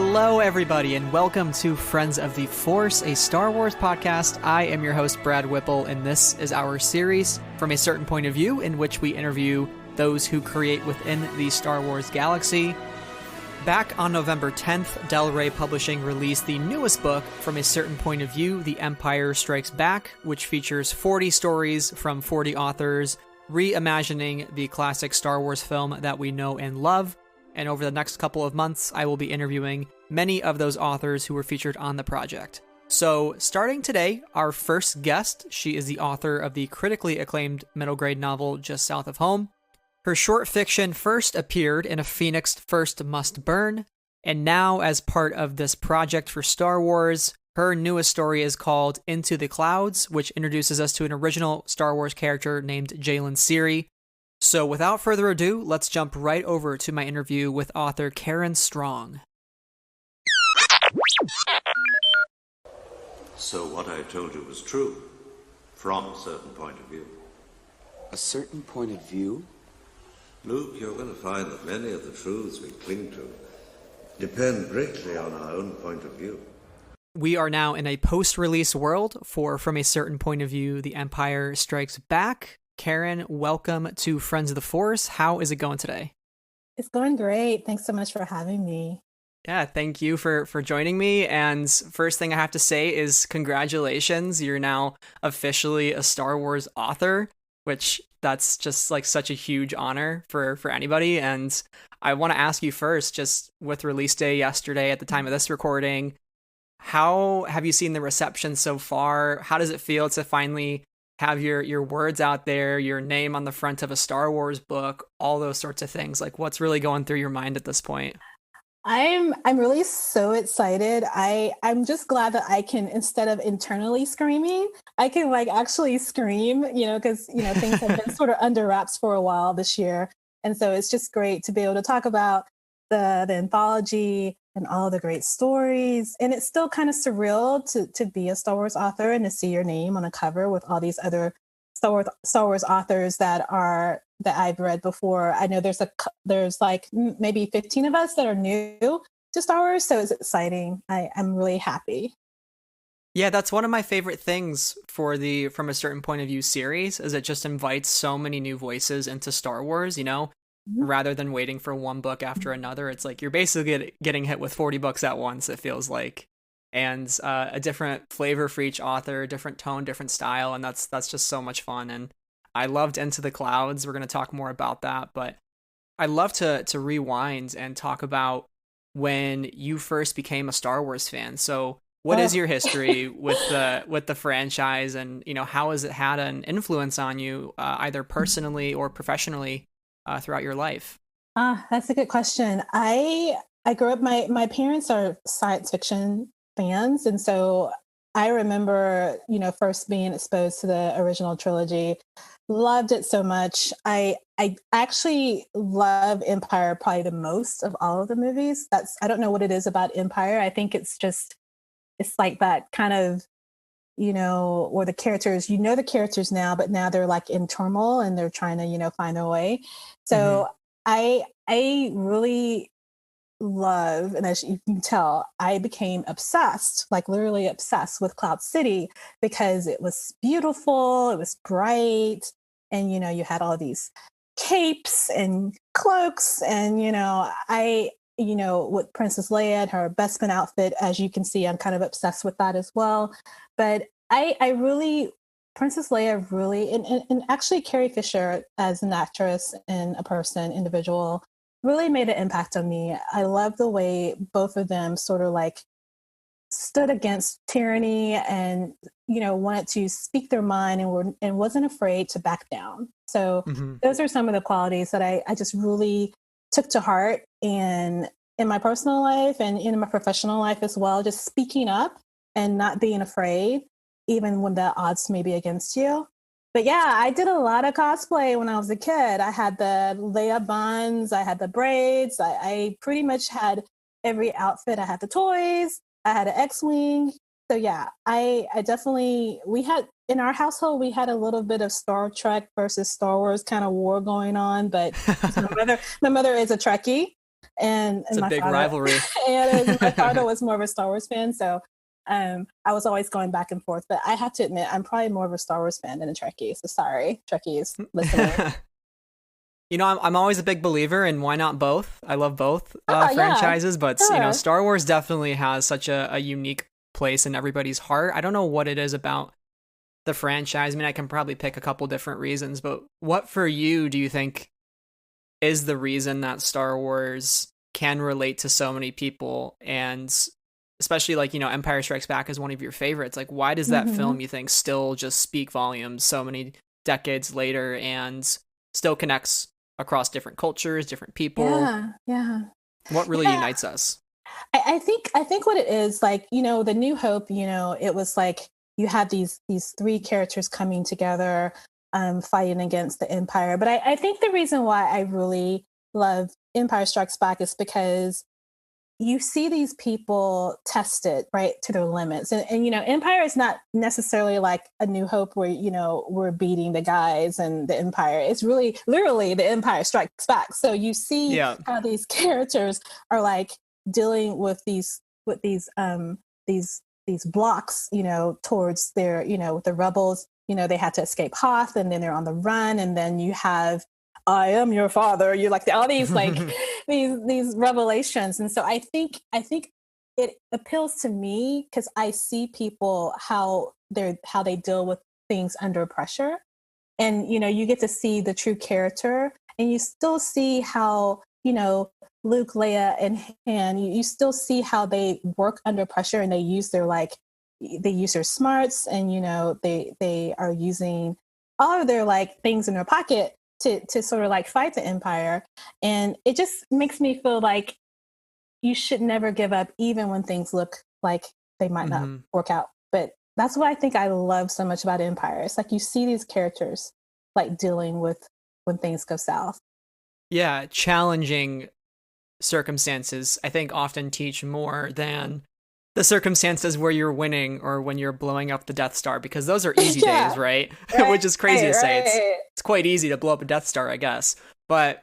Hello, everybody, and welcome to Friends of the Force, a Star Wars podcast. I am your host, Brad Whipple, and this is our series, From a Certain Point of View, in which we interview those who create within the Star Wars galaxy. Back on November 10th, Rey Publishing released the newest book, From a Certain Point of View, The Empire Strikes Back, which features 40 stories from 40 authors, reimagining the classic Star Wars film that we know and love. And over the next couple of months, I will be interviewing many of those authors who were featured on the project. So, starting today, our first guest, she is the author of the critically acclaimed middle grade novel Just South of Home. Her short fiction first appeared in A Phoenix First Must Burn, and now as part of this project for Star Wars, her newest story is called Into the Clouds, which introduces us to an original Star Wars character named Jailyn Cirri. So without further ado, let's jump right over to my interview with author Karen Strong. So what I told you was true, from a certain point of view. A certain point of view? Luke, you're going to find that many of the truths we cling to depend greatly on our own point of view. We are now in a post-release world for From a Certain Point of View, The Empire Strikes Back. Karen, welcome to Friends of the Force. How is it going today? It's going great. Thanks so much for having me. Yeah, thank you for joining me. And first thing I have to say is congratulations. You're now officially a Star Wars author, which that's just like such a huge honor for anybody. And I want to ask you first, just with release day yesterday at the time of this recording, how have you seen the reception so far? How does it feel to finally have your words out there, your name on the front of a Star Wars book, all those sorts of things? Like, what's really going through your mind at this point? I'm really so excited. I'm just glad that I can, instead of internally screaming, I can like actually scream, because, things have been sort of under wraps for a while this year. And so it's just great to be able to talk about the anthology and all the great stories. And it's still kind of surreal to be a Star Wars author and to see your name on a cover with all these other Star Wars authors that I've read before. I know there's like maybe 15 of us that are new to Star Wars, so it's exciting. I'm really happy. Yeah, that's one of my favorite things for the From a Certain Point of View series, is it just invites so many new voices into Star Wars, rather than waiting for one book after another. It's like you're basically getting hit with 40 books at once, it feels like. And a different flavor for each author, different tone, different style, and that's just so much fun. And I loved Into the Clouds. We're going to talk more about that, but I love to rewind and talk about when you first became a Star Wars fan. So what is your history with the franchise, and how has it had an influence on you, either personally or professionally, throughout your life? That's a good question. I grew up, my parents are science fiction fans. And so I remember, first being exposed to the original trilogy, loved it so much. I actually love Empire probably the most of all of the movies. I don't know what it is about Empire. I think it's like that kind of, or the characters, the characters now, but now they're like in turmoil and they're trying to, find their way. So I really love, and as you can tell, I became obsessed, like literally obsessed with Cloud City, because it was beautiful, it was bright, and you had all these capes and cloaks, and with Princess Leia and her Bespin outfit, as you can see, I'm kind of obsessed with that as well. But I really, Princess Leia really, and actually Carrie Fisher as an actress and a person, individual, really made an impact on me. I love the way both of them sort of like stood against tyranny and, wanted to speak their mind and wasn't afraid to back down. So those are some of the qualities that I just really took to heart in my personal life and in my professional life as well, just speaking up and not being afraid, even when the odds may be against you. But yeah, I did a lot of cosplay when I was a kid. I had the Leia buns, I had the braids, I pretty much had every outfit. I had the toys, I had an X-Wing. So yeah, I definitely, in our household, we had a little bit of Star Trek versus Star Wars kind of war going on, but my mother is a Trekkie. and It's a my big father, rivalry. and my father was more of a Star Wars fan, so I was always going back and forth. But I have to admit, I'm probably more of a Star Wars fan than a Trekkie. So sorry, Trekkies listening. I'm always a big believer in why not both. I love both Oh, franchises, but sure. Star Wars definitely has such a unique place in everybody's heart. I don't know what it is about the franchise. I mean, I can probably pick a couple different reasons, but what for you do you think is the reason that Star Wars can relate to so many people, and especially Empire Strikes Back is one of your favorites. Like, why does that film, you think, still just speak volumes so many decades later and still connects across different cultures, different people? Yeah. What really unites us? I think what it is, like, the New Hope, it was like you had these three characters coming together, fighting against the Empire. But I think the reason why I really love Empire Strikes Back is because you see these people tested right to their limits, and Empire is not necessarily like a New Hope where we're beating the guys and the Empire. It's really literally the Empire Strikes Back. So you see how these characters are like dealing with these blocks, towards their, with the rebels. They had to escape Hoth, and then they're on the run, and then you have I am your father. You're like all these like these revelations. And so I think it appeals to me because I see people how they deal with things under pressure. And you get to see the true character, and you still see how, Luke, Leia, and Han, you still see how they work under pressure, and they use their smarts, and they are using all of their like things in their pocket to sort of like fight the Empire. And it just makes me feel like you should never give up, even when things look like they might not work out. But that's what I think I love so much about Empire. It's like you see these characters like dealing with when things go south. Yeah, challenging circumstances, I think, often teach more than the circumstances where you're winning or when you're blowing up the Death Star, because those are easy days, right? Which is crazy to say. It's quite easy to blow up a Death Star, I guess. But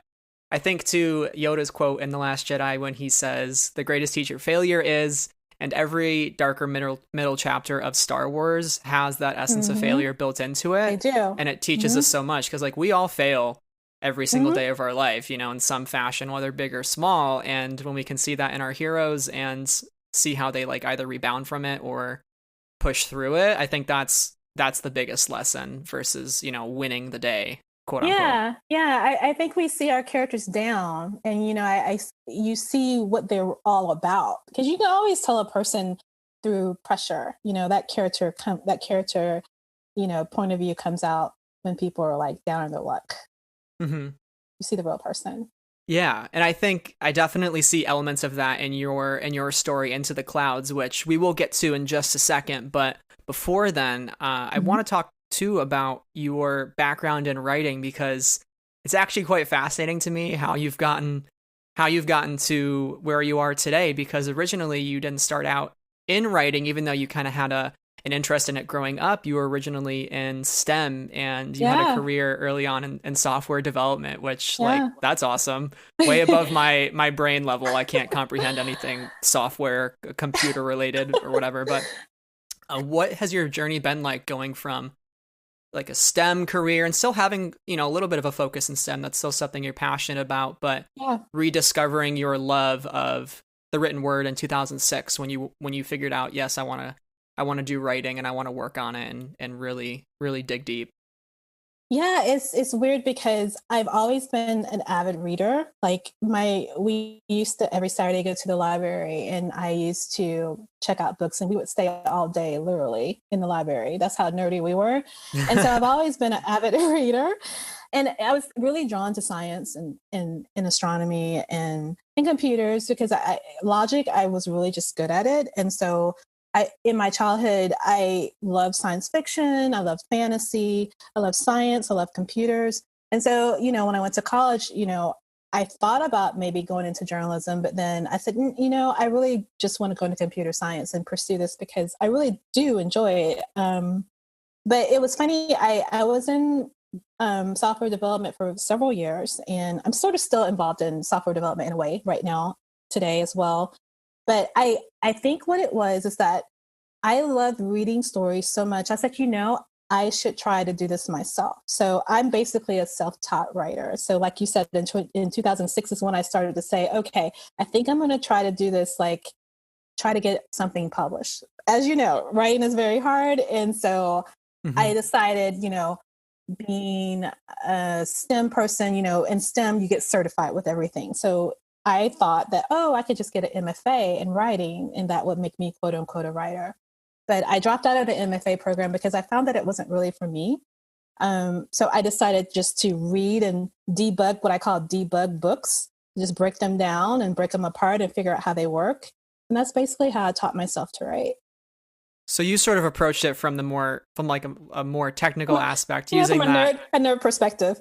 I think to Yoda's quote in The Last Jedi when he says, "The greatest teacher failure is," and every darker middle chapter of Star Wars has that essence of failure built into it. They do. And it teaches us so much, because like we all fail every single day of our life, in some fashion, whether big or small. And when we can see that in our heroes and see how they like either rebound from it or push through it, I think that's the biggest lesson versus winning the day, quote unquote. I think we see our characters down, and you see what they're all about, because you can always tell a person through pressure. That character point of view comes out when people are like down on their luck. You see the real person. Yeah, and I think I definitely see elements of that in your story, Into the Clouds, which we will get to in just a second. But before then, I want to talk too about your background in writing, because it's actually quite fascinating to me how you've gotten to where you are today. Because originally you didn't start out in writing, even though you kind of had an interest in it growing up. You were originally in STEM, and you had a career early on in software development, which like, that's awesome. Way above my brain level. I can't comprehend anything software, computer related or whatever. But what has your journey been like, going from like a STEM career and still having, a little bit of a focus in STEM? That's still something you're passionate about, but rediscovering your love of the written word in 2006 when you figured out, yes, I want to do writing and I want to work on it and really, really dig deep. Yeah, it's weird because I've always been an avid reader. Like we used to every Saturday go to the library, and I used to check out books, and we would stay all day literally in the library. That's how nerdy we were. And so I've always been an avid reader. And I was really drawn to science and astronomy and computers, because logic, I was really just good at it. And so in my childhood, I loved science fiction, I loved fantasy, I loved science, I loved computers. And so, when I went to college, I thought about maybe going into journalism, but then I said, I really just want to go into computer science and pursue this because I really do enjoy it. But it was funny, I was in software development for several years, and I'm sort of still involved in software development in a way right now, today as well. But I think what it was is that I loved reading stories so much. I said, I should try to do this myself. So I'm basically a self-taught writer. So like you said, in 2006 is when I started to say, okay, I think I'm going to try to do this, like try to get something published. As you know, writing is very hard. And so I decided, being a STEM person, in STEM, you get certified with everything. So I thought that, I could just get an MFA in writing and that would make me quote unquote a writer. But I dropped out of the MFA program because I found that it wasn't really for me. So I decided just to read and debug, what I call debug books, just break them down and break them apart and figure out how they work. And that's basically how I taught myself to write. So you sort of approached it from a more technical aspect, using from a nerd perspective.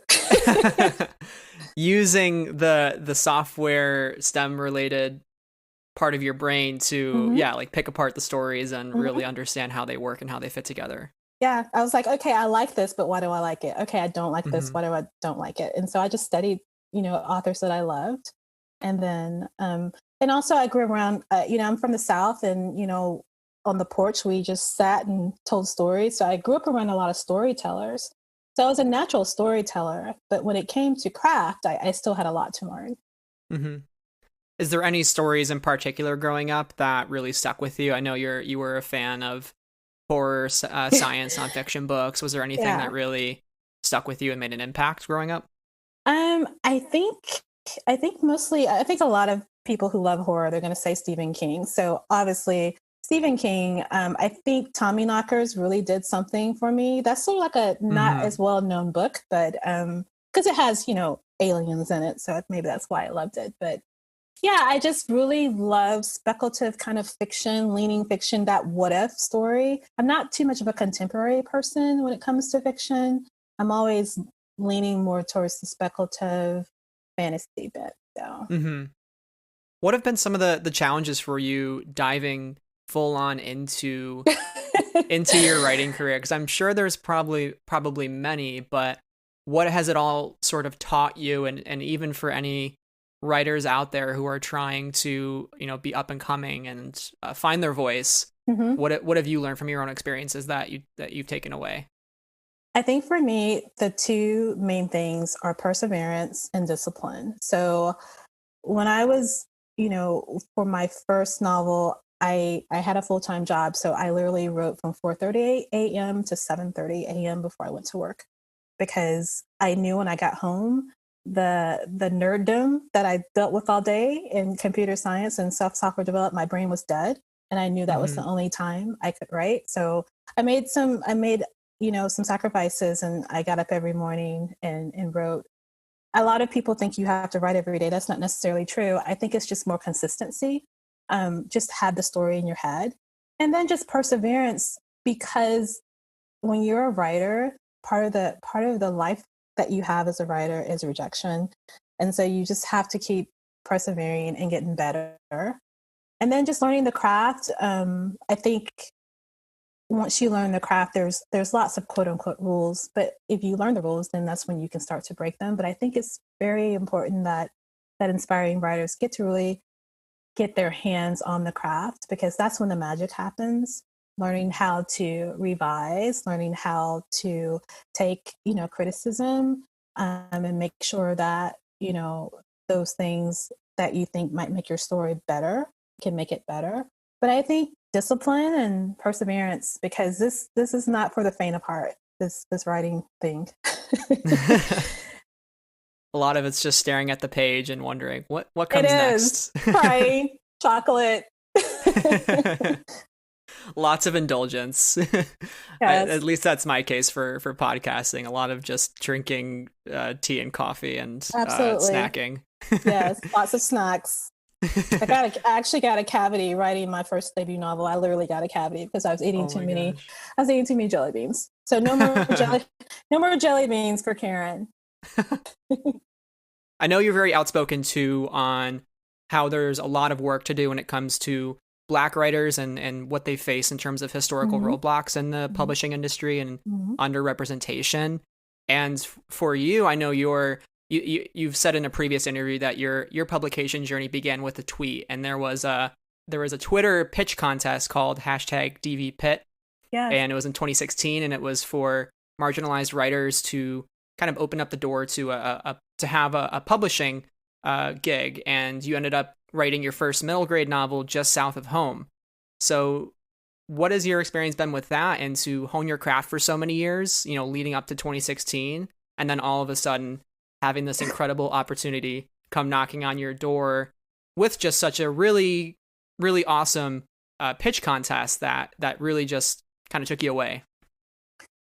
Using the software STEM related part of your brain to like pick apart the stories and really understand how they work and how they fit together. Yeah, I was like, okay, I like this, but why do I like it? Okay, I don't like this, why do I don't like it? And so I just studied, authors that I loved. And then, and also I grew around, I'm from the South, and, on the porch, we just sat and told stories. So I grew up around a lot of storytellers. So I was a natural storyteller, but when it came to craft, I still had a lot to learn. Mm-hmm. Is there any stories in particular growing up that really stuck with you? I know you were a fan of horror, science, nonfiction books. Was there anything that really stuck with you and made an impact growing up? I think mostly, I think a lot of people who love horror, they're going to say Stephen King. So obviously Stephen King, I think Tommyknockers really did something for me. That's sort of like a not as well known book, but because it has, aliens in it. So maybe that's why I loved it. But yeah, I just really love speculative kind of fiction, leaning fiction, that what if story. I'm not too much of a contemporary person when it comes to fiction. I'm always leaning more towards the speculative fantasy bit. So. What have been some of the challenges for you diving full on into your writing career? Because I'm sure there's probably many, but what has it all sort of taught you? And even for any writers out there who are trying to, be up and coming and find their voice, what have you learned from your own experiences that you've taken away? I think for me, the two main things are perseverance and discipline. So when I was, for my first novel, I had a full-time job. So I literally wrote from 4:30 a.m. to 7:30 a.m. before I went to work, because I knew when I got home, the nerddom that I dealt with all day in computer science and software development, my brain was dead. And I knew that was the only time I could write. So I made some sacrifices, and I got up every morning and wrote. A lot of people think you have to write every day. That's not necessarily true. I think it's just more consistency. Just have the story in your head, and then just perseverance, because when you're a writer, part of the life that you have as a writer is rejection. And so you just have to keep persevering and getting better. And then just learning the craft. I think once you learn the craft, there's lots of quote unquote rules, but if you learn the rules, then that's when you can start to break them. But I think it's very important that inspiring writers get to really get their hands on the craft, because that's when the magic happens. Learning how to revise, learning how to take, criticism, and make sure that, those things that you think might make your story better can make it better. But I think discipline and perseverance, because this is not for the faint of heart, this writing thing. A lot of it's just staring at the page and wondering what comes next. Crying, chocolate. Lots of indulgence. Yes. At least that's my case for podcasting. A lot of just drinking tea and coffee and snacking. Yes, lots of snacks. I actually got a cavity writing my first debut novel. I literally got a cavity because I was eating too many jelly beans. So no more jelly beans for Karen. I know you're very outspoken too on how there's a lot of work to do when it comes to Black writers and what they face in terms of historical roadblocks in the publishing industry and underrepresentation. And for you, I know you've said in a previous interview that your publication journey began with a tweet, and there was a Twitter pitch contest called #DVPit. Yeah. And it was in 2016, and it was for marginalized writers to kind of open up the door to have a publishing gig. And you ended up writing your first middle grade novel, Just South of Home. So what has your experience been with that, and to hone your craft for so many years, leading up to 2016, and then all of a sudden having this incredible opportunity come knocking on your door with just such a really, really awesome pitch contest that really just kind of took you away?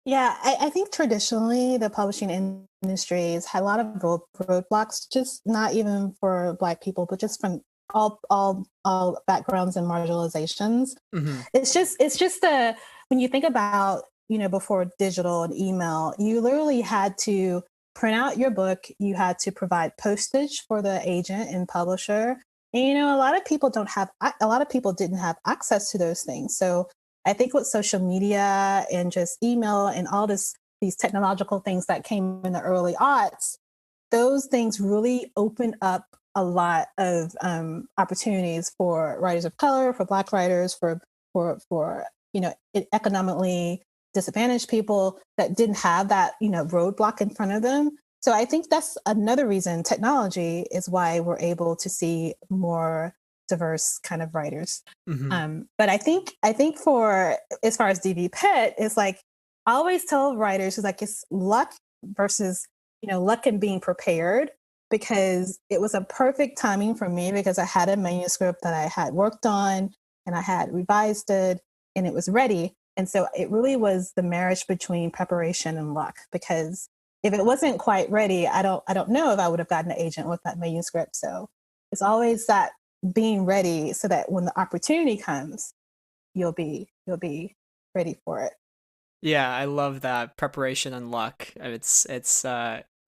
Yeah, I think traditionally the publishing industry has had a lot of roadblocks, just not even for Black people, but just from all backgrounds and marginalizations. Mm-hmm. It's just when you think about, before digital and email, you literally had to print out your book, you had to provide postage for the agent and publisher. And, a lot of people didn't have access to those things. So I think with social media and just email and all these technological things that came in the early aughts, those things really opened up a lot of opportunities for writers of color, for Black writers, for economically disadvantaged people that didn't have that roadblock in front of them. So I think that's another reason technology is why we're able to see more diverse kind of writers. Mm-hmm. But I think for as far as DV Pit, it's like I always tell writers, it's luck versus luck and being prepared, because it was a perfect timing for me, because I had a manuscript that I had worked on and I had revised it and it was ready. And so it really was the marriage between preparation and luck, because if it wasn't quite ready, I don't know if I would have gotten an agent with that manuscript. So it's always that being ready so that when the opportunity comes, you'll be ready for it. Yeah, I love that, preparation and luck. It's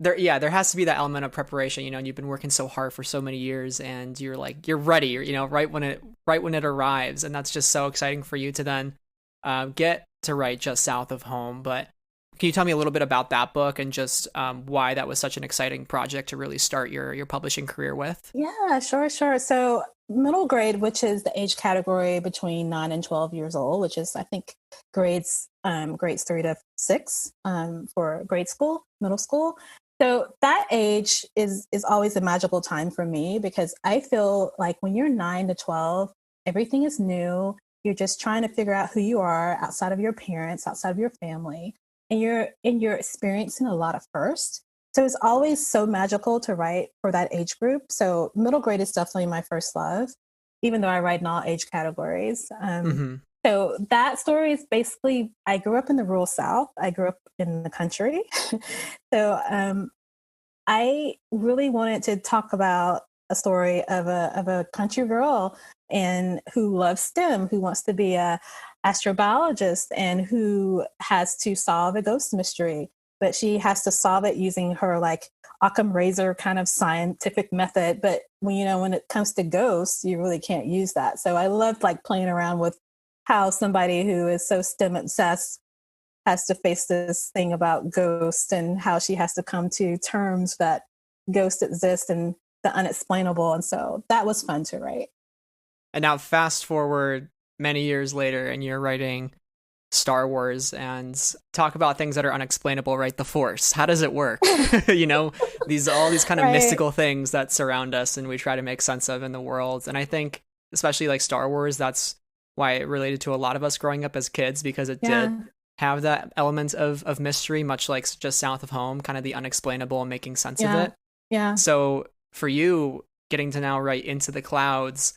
there has to be that element of preparation, and you've been working so hard for so many years, and you're ready, right when it arrives, and that's just so exciting for you to then get to write Just South of Home. But can you tell me a little bit about that book and just why that was such an exciting project to really start your publishing career with? Yeah, sure. So middle grade, which is the age category between 9 and 12 years old, which is, I think, grades 3 to 6 for grade school, middle school. So that age is always a magical time for me, because I feel like when you're 9 to 12, everything is new. You're just trying to figure out who you are outside of your parents, outside of your family. And you're experiencing a lot of first. So it's always so magical to write for that age group. So middle grade is definitely my first love, even though I write in all age categories. Mm-hmm. So that story is basically, I grew up in the rural South. I grew up in the country. So I really wanted to talk about a story of a country girl and who loves STEM, who wants to be a astrobiologist, and who has to solve a ghost mystery, but she has to solve it using her Occam razor kind of scientific method. But when it comes to ghosts, you really can't use that. So I loved playing around with how somebody who is so STEM obsessed has to face this thing about ghosts, and how she has to come to terms that ghosts exist and the unexplainable. And so that was fun to write. And now fast forward many years later, and you're writing Star Wars, and talk about things that are unexplainable, right? The Force. How does it work? All these kind of right. mystical things that surround us and we try to make sense of in the world. And I think especially Star Wars, that's why it related to a lot of us growing up as kids, because it did have that element of mystery, much like Just South of Home, kind of the unexplainable and making sense of it. Yeah. So for you, getting to now write Into the Clouds,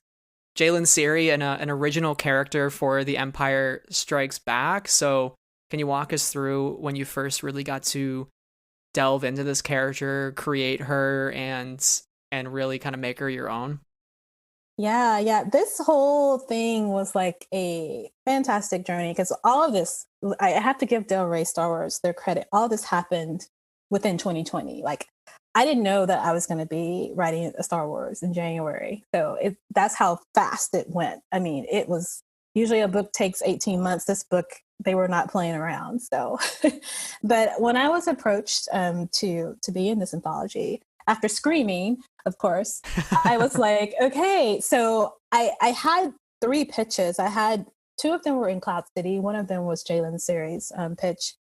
Jailyn Cirri, an original character for The Empire Strikes Back. So can you walk us through when you first really got to delve into this character, create her, and really kind of make her your own? Yeah. This whole thing was a fantastic journey, because all of this, I have to give Del Rey Star Wars their credit. All this happened within 2020. I didn't know that I was going to be writing a Star Wars in January. So that's how fast it went. I mean, it was Usually a book takes 18 months. This book, they were not playing around. So, but when I was approached to be in this anthology, after screaming, of course, I was like, okay. So I had 3 pitches. I had 2 of them were in Cloud City. One of them was Jailyn Cirri's pitch,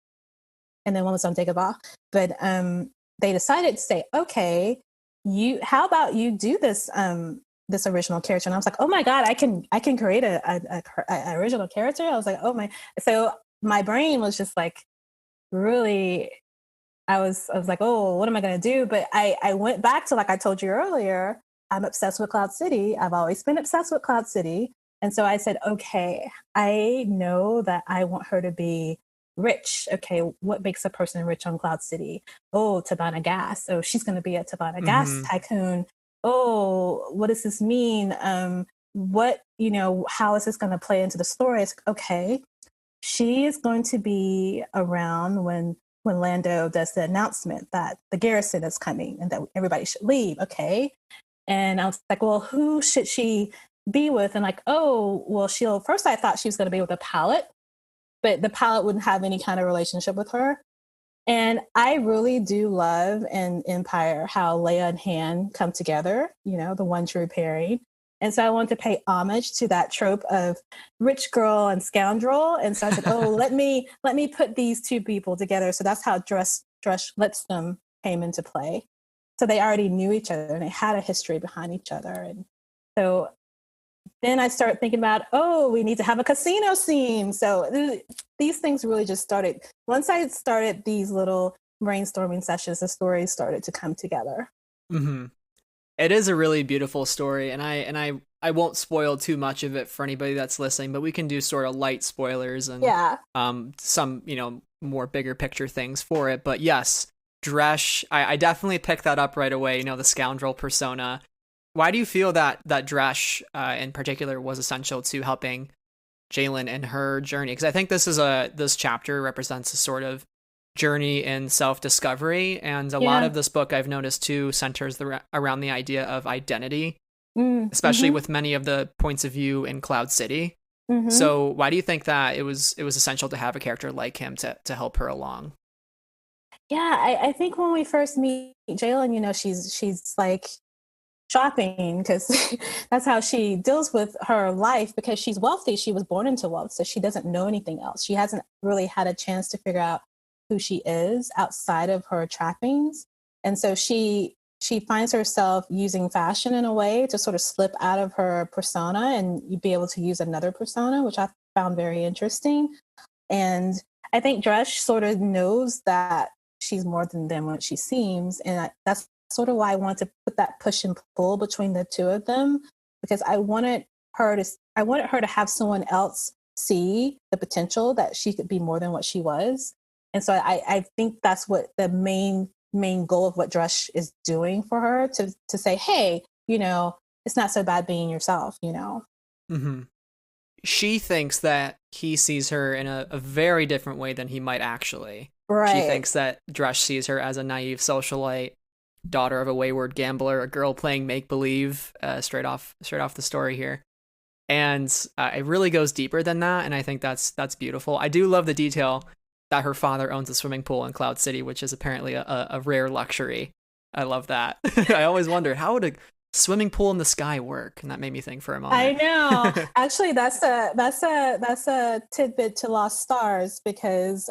and then one was on Dagobah. But they decided to say, okay, how about you do this this original character? And I was like, oh my God, I can create a original character. I was like, oh my. So my brain was just like really, I was like, oh, what am I going to do? But I went back to, like I told you earlier, I'm obsessed with Cloud City. I've always been obsessed with Cloud City. And so I said, okay, I know that I want her to be rich. Okay, what makes a person rich on Cloud City? Oh, Tabana Gas. So she's going to be a Tabana Gas tycoon. Oh, what does this mean? What, how is this going to play into the story? It's okay. She is going to be around when Lando does the announcement that the garrison is coming and that everybody should leave. Okay. And I was like, well, who should she be with? And like, oh, well, first I thought she was going to be with a pilot, but the pilot wouldn't have any kind of relationship with her. And I really do love in Empire how Leia and Han come together, the one true pairing. And so I wanted to pay homage to that trope of rich girl and scoundrel. And so I said, oh, let me put these 2 people together. So that's how Drush Lipscomb came into play. So they already knew each other and they had a history behind each other. And so then I started thinking about, oh, we need to have a casino scene. So these things really just started. Once I started these little brainstorming sessions, the stories started to come together. Mm-hmm. It is a really beautiful story, and I won't spoil too much of it for anybody that's listening, but we can do sort of light spoilers and some, more bigger picture things for it. But yes, Dresh, I definitely picked that up right away, the scoundrel persona. Why do you feel that Dresh in particular was essential to helping Jailyn in her journey? Because I think this chapter represents a sort of journey in self-discovery, and a lot of this book I've noticed too centers around the idea of identity, especially with many of the points of view in Cloud City. So why do you think that it was essential to have a character like him to help her along? Yeah, I think when we first meet Jailyn, she's like shopping because that's how she deals with her life, because she's wealthy. She was born into wealth, so she doesn't know anything else. She hasn't really had a chance to figure out who she is outside of her trappings. And so she finds herself using fashion in a way to sort of slip out of her persona and be able to use another persona, which I found very interesting. And I think Dresh sort of knows that she's more than what she seems. And that's sort of why I wanted to put that push and pull between the 2 of them, because I wanted her to have someone else see the potential that she could be more than what she was. And so I think that's what the main goal of what Dresh is doing for her, to say, hey, it's not so bad being yourself, Mm-hmm. She thinks that he sees her in a very different way than he might actually. Right. She thinks that Dresh sees her as a naive socialite, daughter of a wayward gambler, a girl playing make-believe, straight off the story here. And it really goes deeper than that, and I think that's beautiful. I do love the detail that her father owns a swimming pool in Cloud City, which is apparently a rare luxury. I love that. I always wondered, how would a swimming pool in the sky work? And that made me think for a moment. I know. Actually, that's a tidbit to Lost Stars, because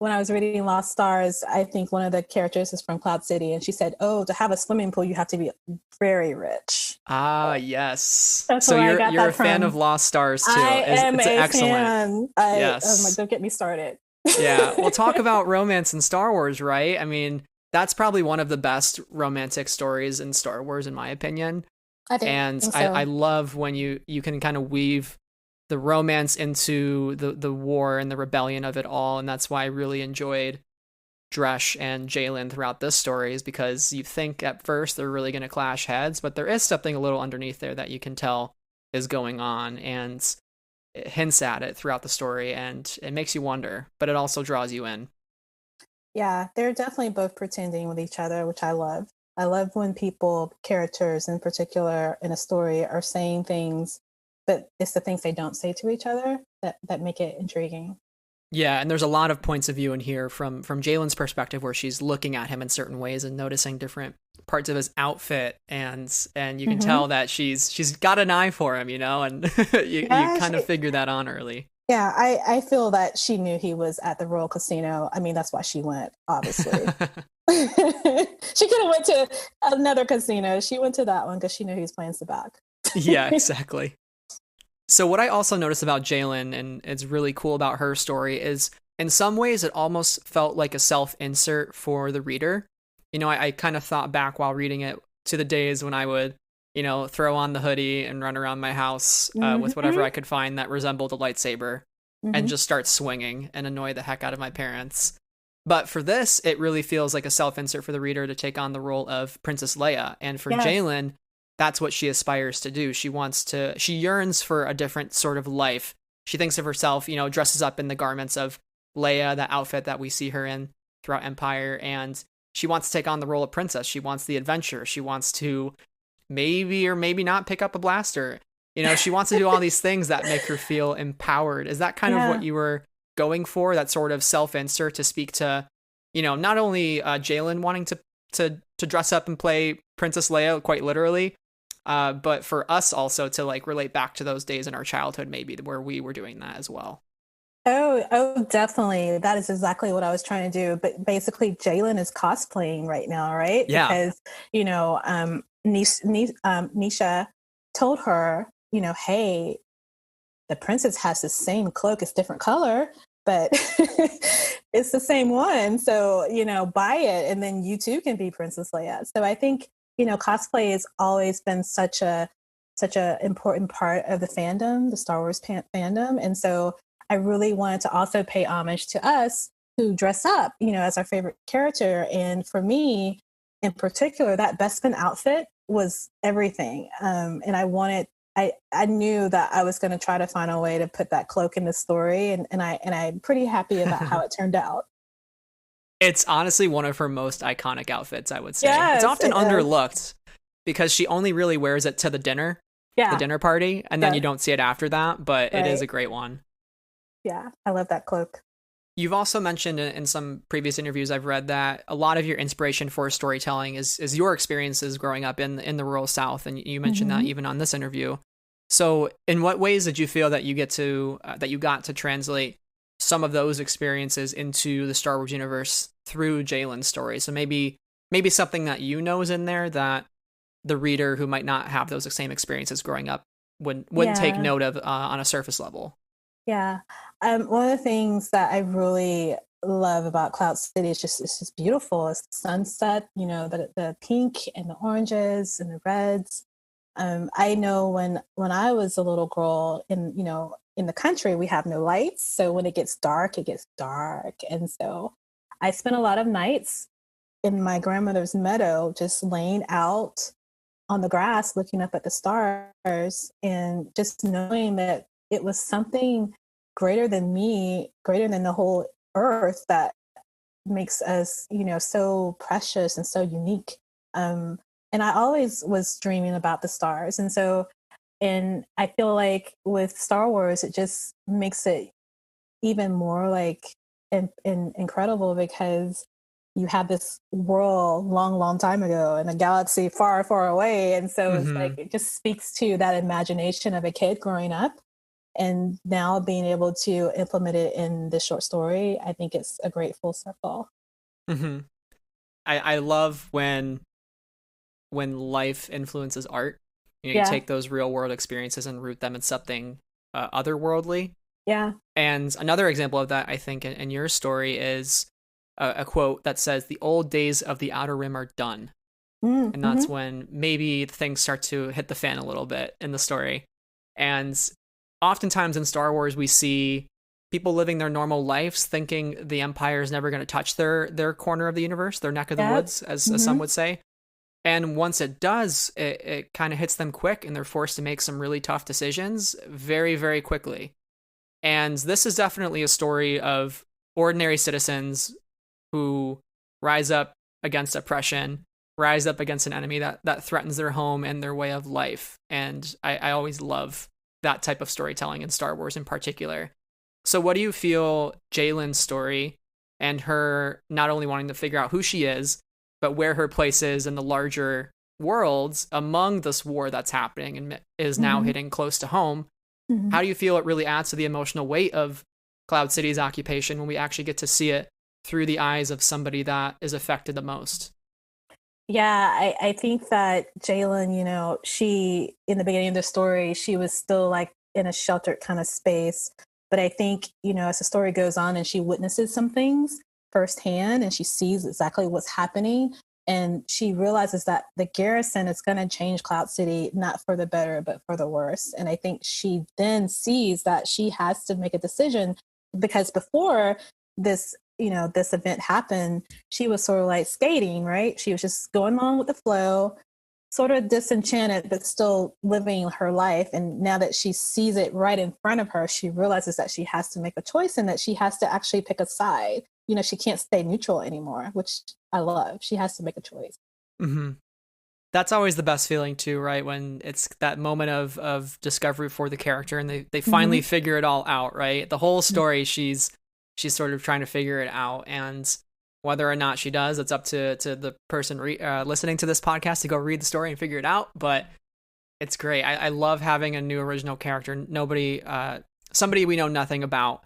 when I was reading Lost Stars, I think one of the characters is from Cloud City, and she said, oh, to have a swimming pool, you have to be very rich. Ah, yes. That's so you're a from. Fan of Lost Stars too. It's excellent. Fan. Yes. I'm like, don't get me started. Yeah. Well, talk about romance in Star Wars, right? I mean, that's probably one of the best romantic stories in Star Wars, in my opinion. I think so. I love when you can kind of weave the romance into the war and the rebellion of it all, and that's why I really enjoyed Dresh and Jailyn throughout this story, is because you think at first they're really going to clash heads, but there is something a little underneath there that you can tell is going on, and it hints at it throughout the story, and it makes you wonder, but it also draws you in. Yeah, they're definitely both pretending with each other, which I love. I love when characters in particular in a story, are saying things but it's the things they don't say to each other that make it intriguing. Yeah, and there's a lot of points of view in here from Jailyn's perspective, where she's looking at him in certain ways and noticing different parts of his outfit, and you can tell that she's got an eye for him, and you kind of figure that on early. Yeah, I feel that she knew he was at the Royal Casino. I mean, that's why she went, obviously. She could have went to another casino. She went to that one because she knew he was playing Sabak. Yeah, exactly. So what I also noticed about Jailyn, and it's really cool about her story, is in some ways it almost felt like a self-insert for the reader. I kind of thought back while reading it to the days when I would, throw on the hoodie and run around my house with whatever I could find that resembled a lightsaber and just start swinging and annoy the heck out of my parents. But for this, it really feels like a self-insert for the reader to take on the role of Princess Leia. And for Jailyn, that's what she aspires to do. She yearns for a different sort of life. She thinks of herself, dresses up in the garments of Leia, that outfit that we see her in throughout Empire. And she wants to take on the role of princess. She wants the adventure. She wants to maybe or maybe not pick up a blaster. She wants to do all these things that make her feel empowered. Is that kind of what you were going for? That sort of self-insert to speak to, not only Jailyn wanting to dress up and play Princess Leia quite literally, but for us also to like relate back to those days in our childhood, maybe where we were doing that as well. Oh, definitely. That is exactly what I was trying to do. But basically, Jailyn is cosplaying right now, right? Yeah. Because, Nisha told her, hey, the princess has the same cloak, it's different color, but it's the same one. So, buy it, and then you too can be Princess Leia. So I think, cosplay has always been such a important part of the fandom, the Star Wars fandom. And so I really wanted to also pay homage to us who dress up, as our favorite character. And for me, in particular, that Bespin outfit was everything. And I knew that I was going to try to find a way to put that cloak in the story. And I'm pretty happy about how it turned out. It's honestly one of her most iconic outfits, I would say. Yes, it's often underlooked because she only really wears it to the dinner party, and then you don't see it after that, but it is a great one. Yeah, I love that cloak. You've also mentioned in some previous interviews I've read that a lot of your inspiration for storytelling is your experiences growing up in the rural South, and you mentioned that even on this interview. So, in what ways did you feel that you got to translate some of those experiences into the Star Wars universe through Jailyn's story? So maybe something that is in there that the reader who might not have those same experiences growing up wouldn't take note of on a surface level. Yeah. One of the things that I really love about Cloud City is it's just beautiful. It's the sunset, the pink and the oranges and the reds. I know when I was a little girl in the country, we have no lights. So when it gets dark, it gets dark. And so I spent a lot of nights in my grandmother's meadow, just laying out on the grass, looking up at the stars, and just knowing that it was something greater than me, greater than the whole earth, that makes us, so precious and so unique. And I always was dreaming about the stars. And I feel like with Star Wars, it just makes it even more like incredible, because you have this world long, long time ago in a galaxy far, far away. And so it's like, it just speaks to that imagination of a kid growing up. And now being able to implement it in this short story, I think it's a great full circle. Mm-hmm. I love when life influences art. You take those real world experiences and root them in something otherworldly. Yeah. And another example of that, I think, in your story is a quote that says, "The old days of the Outer Rim are done." And that's when maybe things start to hit the fan a little bit in the story. And oftentimes in Star Wars, we see people living their normal lives thinking the Empire is never going to touch their corner of the universe, their neck of the woods, as some would say. And once it does, it kind of hits them quick, and they're forced to make some really tough decisions very, very quickly. And this is definitely a story of ordinary citizens who rise up against oppression, rise up against an enemy that threatens their home and their way of life. And I always love that type of storytelling in Star Wars in particular. So what do you feel Jailyn's story and her not only wanting to figure out who she is, but where her place is in the larger worlds among this war that's happening and is now hitting close to home? How do you feel it really adds to the emotional weight of Cloud City's occupation when we actually get to see it through the eyes of somebody that is affected the most? Yeah, I think that Jailyn, you know, she, in the beginning of the story, she was still like in a sheltered kind of space. But I think, you know, as the story goes on and she witnesses some things firsthand and she sees exactly what's happening, and she realizes that the garrison is going to change Cloud City, not for the better, but for the worse. And I think she then sees that she has to make a decision, because before this, you know, this event happened, she was sort of like skating, right? She was just going along with the flow, sort of disenchanted, but still living her life. And now that she sees it right in front of her, she realizes that she has to make a choice and that she has to actually pick a side. You know, she can't stay neutral anymore, which I love. She has to make a choice. That's always the best feeling too, right? When it's that moment of discovery for the character and they finally figure it all out, right? The whole story, she's sort of trying to figure it out, and whether or not she does, it's up to the person listening to this podcast to go read the story and figure it out. But it's great. I love having a new original character, somebody we know nothing about,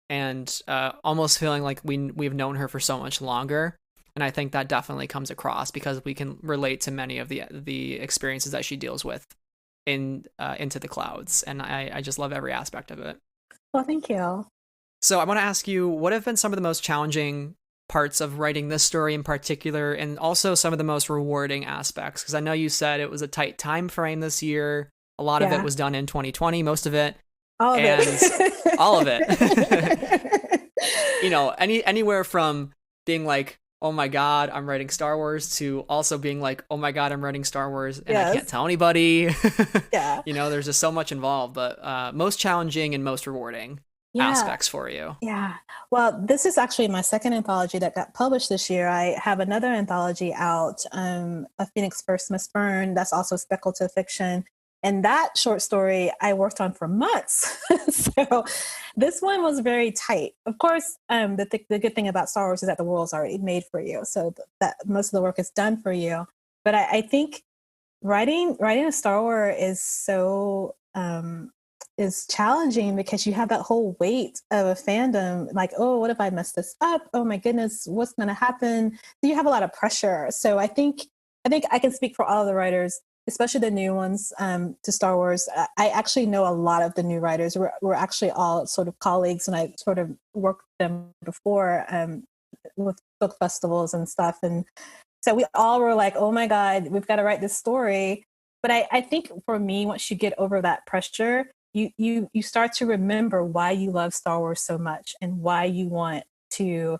and almost feeling like we've known her for so much longer. And I think that definitely comes across because we can relate to many of the experiences that she deals with in Into the Clouds, and I just love every aspect of it. Well, thank you. So I want to ask you, what have been some of the most challenging parts of writing this story in particular, and also some of the most rewarding aspects? Because I know you said it was a tight time frame this year. A lot of it was done in 2020, most of it. All of it. All of it. You know, anywhere from being like, oh my God, I'm writing Star Wars, to also being like, oh my God, I'm writing Star Wars and I can't tell anybody. You know, there's just so much involved, but most challenging and most rewarding aspects for you. Yeah. Well, this is actually my second anthology that got published this year. I have another anthology out, A Phoenix First Must Burn, that's also speculative fiction. And that short story I worked on for months. So this one was very tight. Of course, the good thing about Star Wars is that the world's already made for you. So that most of the work is done for you. But I think writing a Star Wars is challenging because you have that whole weight of a fandom. Like, oh, what if I mess this up? Oh my goodness, what's going to happen? So you have a lot of pressure. So I think I can speak for all of the writers, especially the new ones to Star Wars. I actually know a lot of the new writers. We're actually all sort of colleagues, and I sort of worked with them before with book festivals and stuff. And so we all were like, oh my God, we've got to write this story. But I think for me, once you get over that pressure, you start to remember why you love Star Wars so much and why you want to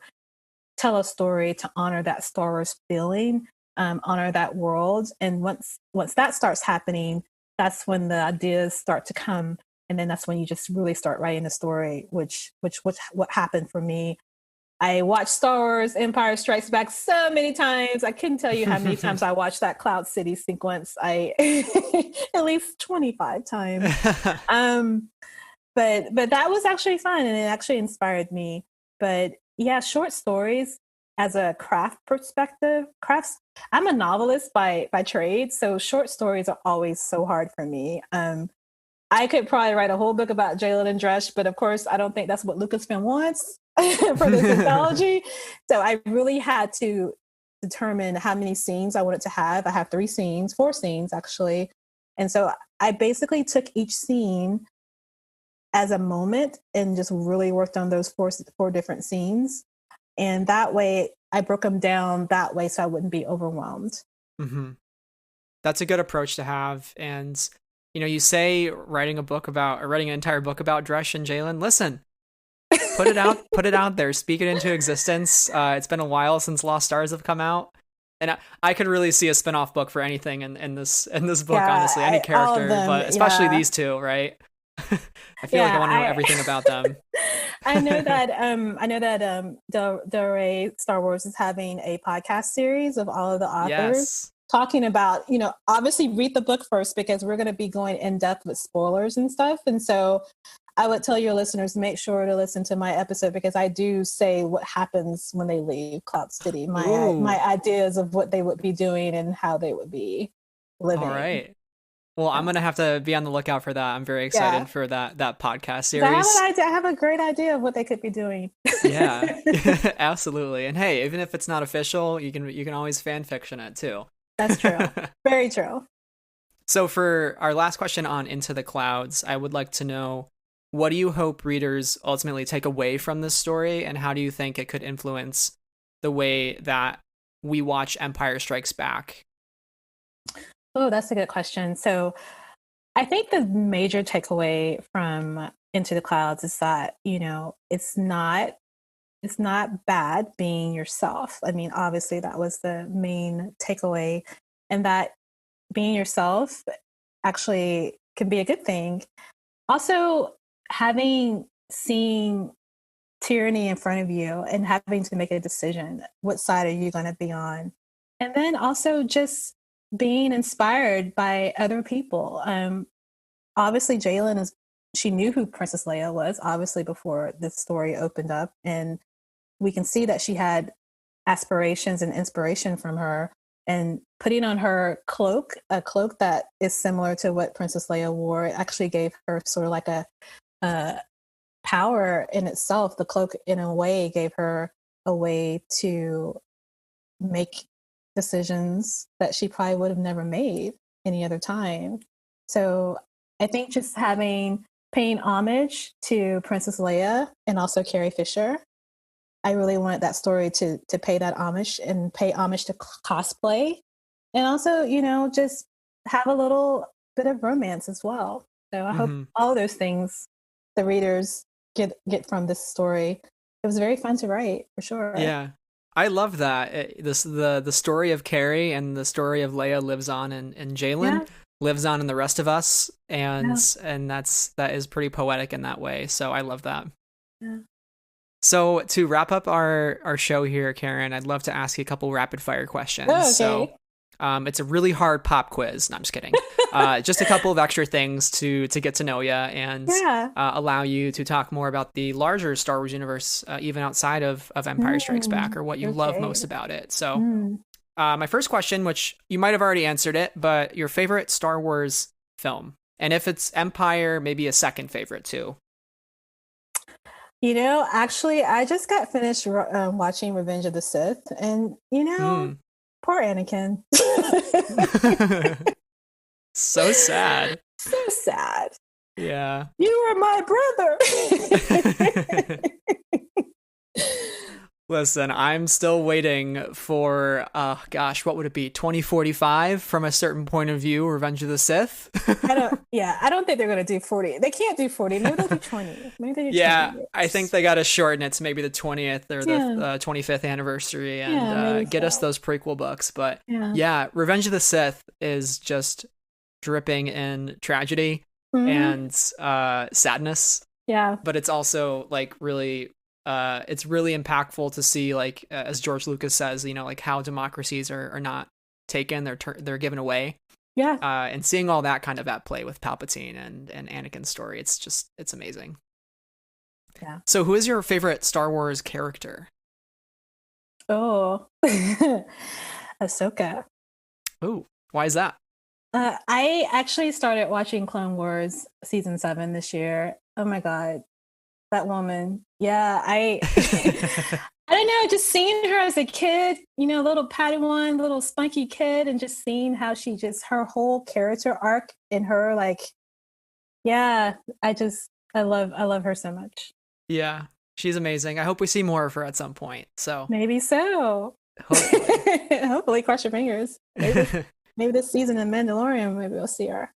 tell a story to honor that Star Wars feeling, honor that world. And once that starts happening, that's when the ideas start to come. And then that's when you just really start writing the story, which what happened for me. I watched Star Wars Empire Strikes Back so many times. I couldn't tell you how many times I watched that Cloud City sequence. At least 25 times. But that was actually fun, and it actually inspired me. But yeah, short stories as a craft perspective, I'm a novelist by trade, so short stories are always so hard for me. I could probably write a whole book about Jailyn and Dresh, but of course, I don't think that's what Lucasfilm wants for this anthology. So I really had to determine how many scenes I wanted to have. I have 4 scenes actually. And so I basically took each scene as a moment and just really worked on those four different scenes. And that way I broke them down that way so I wouldn't be overwhelmed. Mm-hmm. That's a good approach to have. And you know, you say writing an entire book about Dresh and Jailyn. Listen, put it out there, speak it into existence. It's been a while since Lost Stars have come out, and I could really see a spin-off book for anything in this book, honestly, any character, but especially these two, right? I feel like I want to know everything about them. I know that Del Rey Star Wars is having a podcast series of all of the authors. Yes. talking about, obviously read the book first because we're going to be going in depth with spoilers and stuff. And so I would tell your listeners, make sure to listen to my episode because I do say what happens when they leave Cloud City, my ideas of what they would be doing and how they would be living. All right. Well, I'm going to have to be on the lookout for that. I'm very excited for that podcast series. I have a great idea of what they could be doing. Yeah, absolutely. And hey, even if it's not official, you can always fan fiction it too. That's true. Very true. So for our last question on Into the Clouds, I would like to know, what do you hope readers ultimately take away from this story, and how do you think it could influence the way that we watch Empire Strikes Back? Oh, that's a good question. So I think the major takeaway from Into the Clouds is that, it's not bad being yourself. I mean, obviously that was the main takeaway, and that being yourself actually can be a good thing. Also, seeing tyranny in front of you and having to make a decision, what side are you going to be on? And then also just being inspired by other people. Obviously, Jailyn she knew who Princess Leia was, obviously, before the story opened up. And we can see that she had aspirations and inspiration from her. And putting on her cloak, a cloak that is similar to what Princess Leia wore, it actually gave her sort of like a power in itself. The cloak, in a way, gave her a way to make decisions that she probably would have never made any other time. So I think just paying homage to Princess Leia and also Carrie Fisher, I really wanted that story to pay that homage and pay homage to cosplay, and also, just have a little bit of romance as well. So I hope all those things the readers get from this story. It was very fun to write, for sure. Yeah. I love that. The story of Carrie and the story of Leia lives on in Jailyn, lives on in the rest of us, and that is pretty poetic in that way. So I love that. Yeah. So to wrap up our show here, Karen, I'd love to ask you a couple rapid fire questions. Oh, okay. So it's a really hard pop quiz. No, I'm just kidding. Just a couple of extra things to get to know you and allow you to talk more about the larger Star Wars universe, even outside of Empire Strikes Back, or what you love most about it. So my first question, which you might have already answered it, but your favorite Star Wars film. And if it's Empire, maybe a second favorite too. Actually, I just got finished watching Revenge of the Sith, and, poor Anakin. So sad. So sad. Yeah. You were my brother. Listen, I'm still waiting for, what would it be? 2045 from a certain point of view, Revenge of the Sith. I don't think they're going to do 40. They can't do 40. Maybe they'll do 20. Maybe they do 20. I think they got to shorten it to maybe the 20th or the 25th anniversary and get us those prequel books. But Revenge of the Sith is just dripping in tragedy and sadness. Yeah. But it's also like really... it's really impactful to see, like, as George Lucas says, like how democracies are not taken, they're given away. Yeah. And seeing all that kind of at play with Palpatine and Anakin's story, it's amazing. Yeah. So who is your favorite Star Wars character? Oh, Ahsoka. Oh, why is that? I actually started watching Clone Wars season 7 this year. Oh my God. That woman. Yeah, I don't know, just seeing her as a kid, little Padawan, little spunky kid, and just seeing how her whole character arc in her, like, I love her so much. Yeah, she's amazing. I hope we see more of her at some point. So maybe so. Hopefully. Hopefully, cross your fingers. Maybe this season in Mandalorian, maybe we'll see her.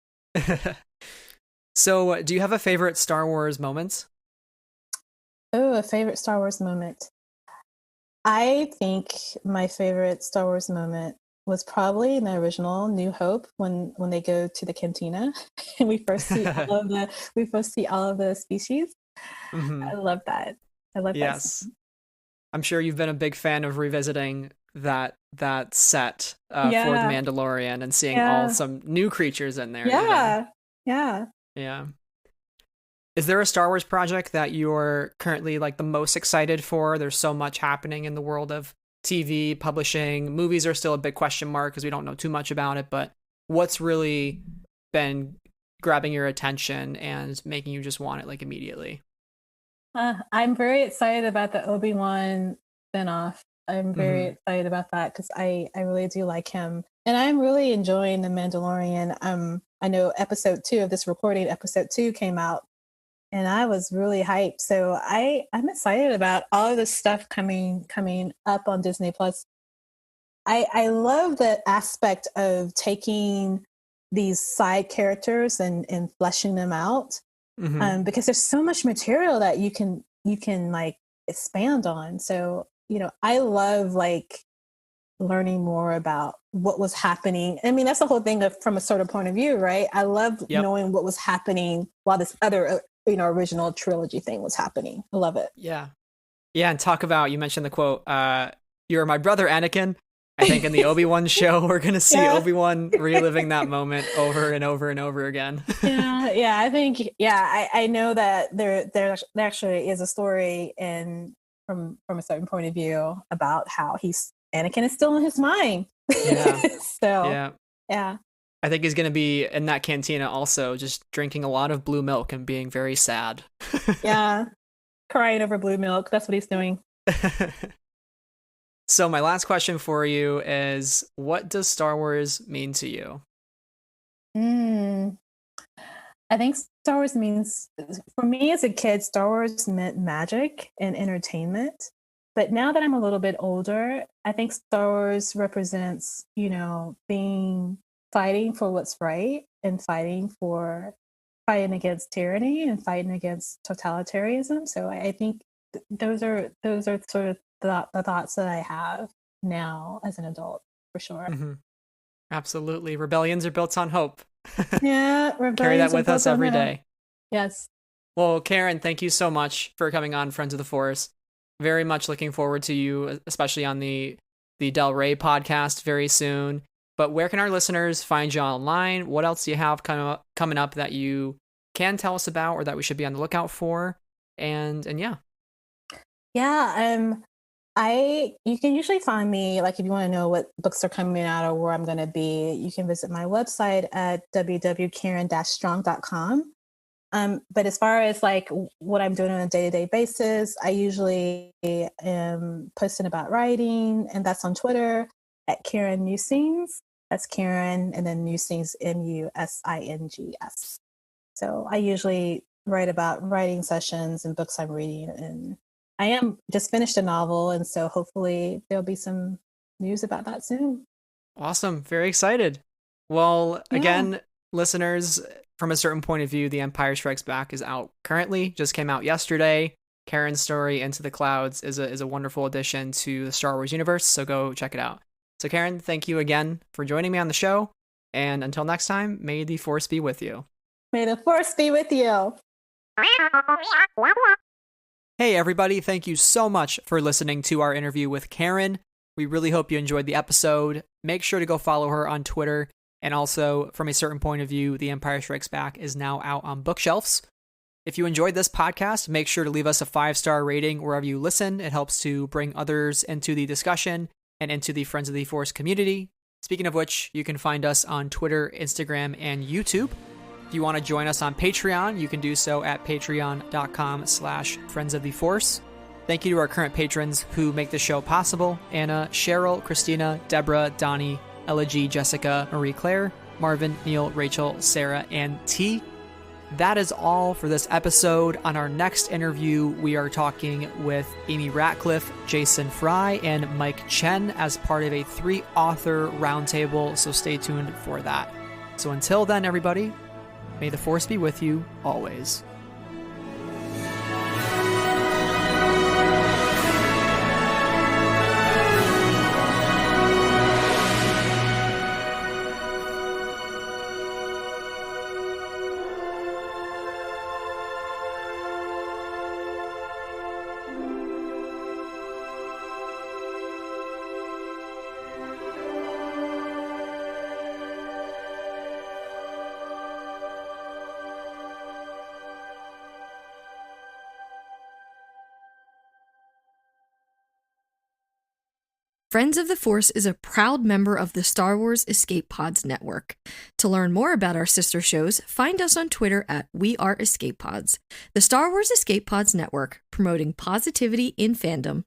So, do you have a favorite Star Wars moment? Oh, a favorite Star Wars moment. I think my favorite Star Wars moment was probably in the original New Hope when they go to the cantina and we first see all of the species. I love that. Yes. I'm sure you've been a big fan of revisiting that that set for the Yeah. Mandalorian and seeing Yeah. some new creatures in there. even. Yeah. Yeah. Yeah. Is there a Star Wars project that you're currently like the most excited for? There's so much happening in the world of TV, publishing. Movies are still a big question mark because we don't know too much about it, but what's really been grabbing your attention and making you just want it like immediately? I'm very excited about the Obi-Wan spinoff. I'm very excited about that because I really do like him. And I'm really enjoying The Mandalorian. I know episode 2 of this recording, episode 2 came out, and I was really hyped. So I'm excited about all of this stuff coming up on Disney Plus. I love the aspect of taking these side characters and fleshing them out. Because there's so much material that you can like expand on. So, I love like learning more about what was happening. I mean, that's the whole thing from a sort of point of view, right? I love knowing what was happening while this other, original trilogy thing was happening. I love it. Yeah. Yeah. And talk about, you mentioned the quote, "You're my brother, Anakin." I think in the Obi-Wan show, we're going to see Obi-Wan reliving that moment over and over and over again. Yeah. I think, I know that there actually is a story from a certain point of view about how Anakin is still in his mind. Yeah. So, yeah. I think he's going to be in that cantina also, just drinking a lot of blue milk and being very sad. Yeah. Crying over blue milk. That's what he's doing. So my last question for you is, what does Star Wars mean to you? I think Star Wars means, for me as a kid, Star Wars meant magic and entertainment. But now that I'm a little bit older, I think Star Wars represents, fighting for what's right and fighting against tyranny and fighting against totalitarianism. So I think those are sort of the thoughts that I have now as an adult, for sure. Absolutely. Rebellions are built on hope. Yeah. Carry that with us every day. Yes. Well, Karen, thank you so much for coming on Friends of the Force. Very much looking forward to you, especially on the Del Rey podcast very soon. But where can our listeners find you online? What else do you have coming up that you can tell us about or that we should be on the lookout for? And yeah. Yeah. You can usually find me, like, if you want to know what books are coming out or where I'm going to be, you can visit my website at www.karen-strong.com. But as far as like what I'm doing on a day-to-day basis, I usually am posting about writing, and that's on Twitter at Karen Musings. That's Karen, and then Musings, Musings. So I usually write about writing sessions and books I'm reading, and I am just finished a novel, and so hopefully there'll be some news about that soon. Awesome. Very excited. Well, again, listeners, from a certain point of view, The Empire Strikes Back is out currently, just came out yesterday. Karen's story, Into the Clouds, is a wonderful addition to the Star Wars universe, so go check it out. So Karen, thank you again for joining me on the show, and until next time, may the Force be with you. May the Force be with you. Hey everybody, thank you so much for listening to our interview with Karen. We really hope you enjoyed the episode. Make sure to go follow her on Twitter. And also, from a certain point of view, The Empire Strikes Back is now out on bookshelves. If you enjoyed this podcast, make sure to leave us a 5-star rating wherever you listen. It helps to bring others into the discussion and into the Friends of the Force community. Speaking of which, you can find us on Twitter, Instagram, and YouTube. If you want to join us on Patreon, you can do so at patreon.com/Friends of the Force. Thank you to our current patrons who make the show possible: Anna, Cheryl, Christina, Deborah, Donnie, Ella G, Jessica, Marie Claire, Marvin, Neil, Rachel, Sarah, and T. That is all for this episode. On our next interview, we are talking with Amy Ratcliffe, Jason Fry, and Mike Chen as part of a 3-author roundtable, so stay tuned for that. So until then, everybody, may the Force be with you always. Friends of the Force is a proud member of the Star Wars Escape Pods network. To learn more about our sister shows, find us on Twitter at We Are Escape Pods. The Star Wars Escape Pods network, promoting positivity in fandom.